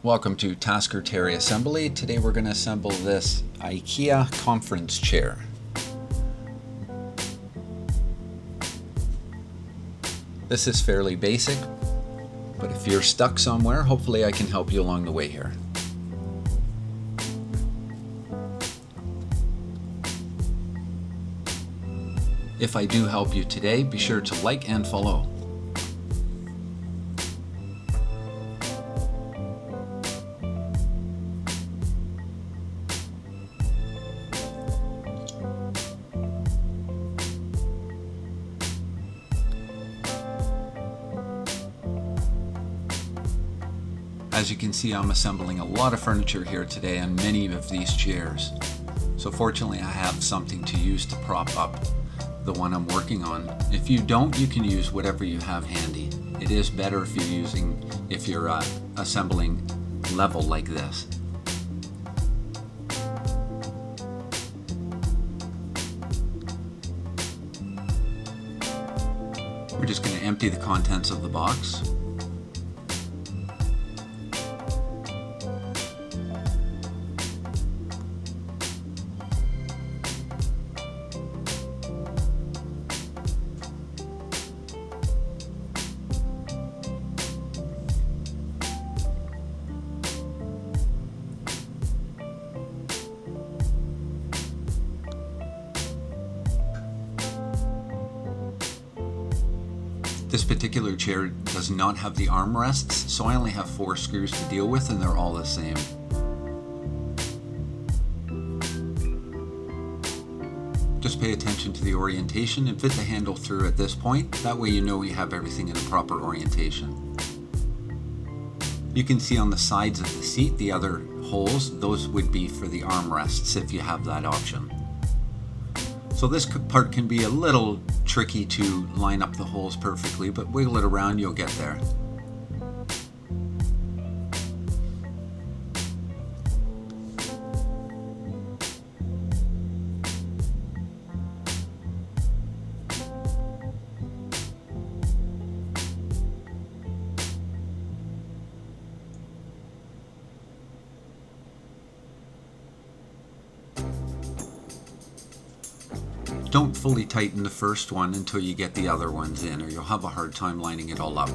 Welcome to Tasker Terry Assembly. Today we're going to assemble this IKEA Conference Chair. This is fairly basic, but if you're stuck somewhere, hopefully I can help you along the way here. If I do help you today, be sure to like and follow. As you can see, I'm assembling a lot of furniture here today and many of these chairs. So fortunately I have something to use to prop up the one I'm working on. If you don't, you can use whatever you have handy. It is better if you're assembling level like this. We're just going to empty the contents of the box. This particular chair does not have the armrests, so I only have 4 screws to deal with and they're all the same. Just pay attention to the orientation and fit the handle through at this point. That way you know you have everything in a proper orientation. You can see on the sides of the seat the other holes. Those would be for the armrests if you have that option. So this part can be a little tricky to line up the holes perfectly, but wiggle it around, you'll get there. Don't fully tighten the first one until you get the other ones in, or you'll have a hard time lining it all up.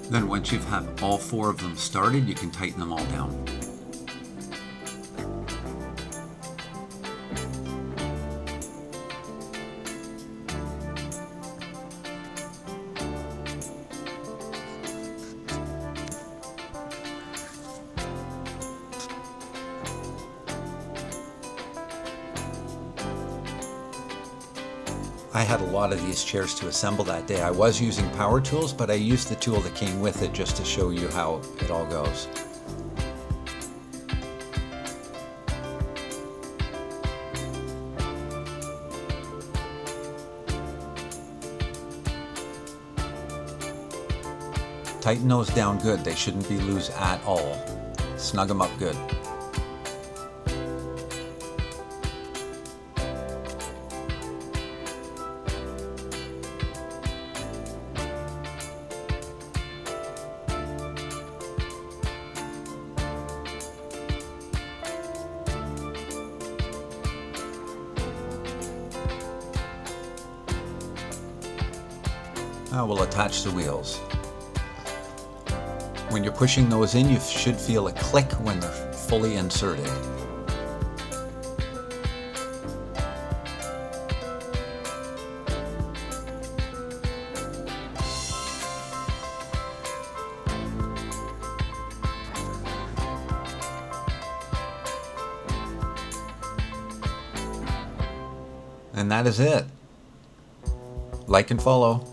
Then once you've had all 4 of them started, you can tighten them all down. I had a lot of these chairs to assemble that day. I was using power tools, but I used the tool that came with it just to show you how it all goes. Tighten those down good. They shouldn't be loose at all. Snug them up good. Now we'll attach the wheels. When you're pushing those in, you should feel a click when they're fully inserted. And that is it. Like and follow.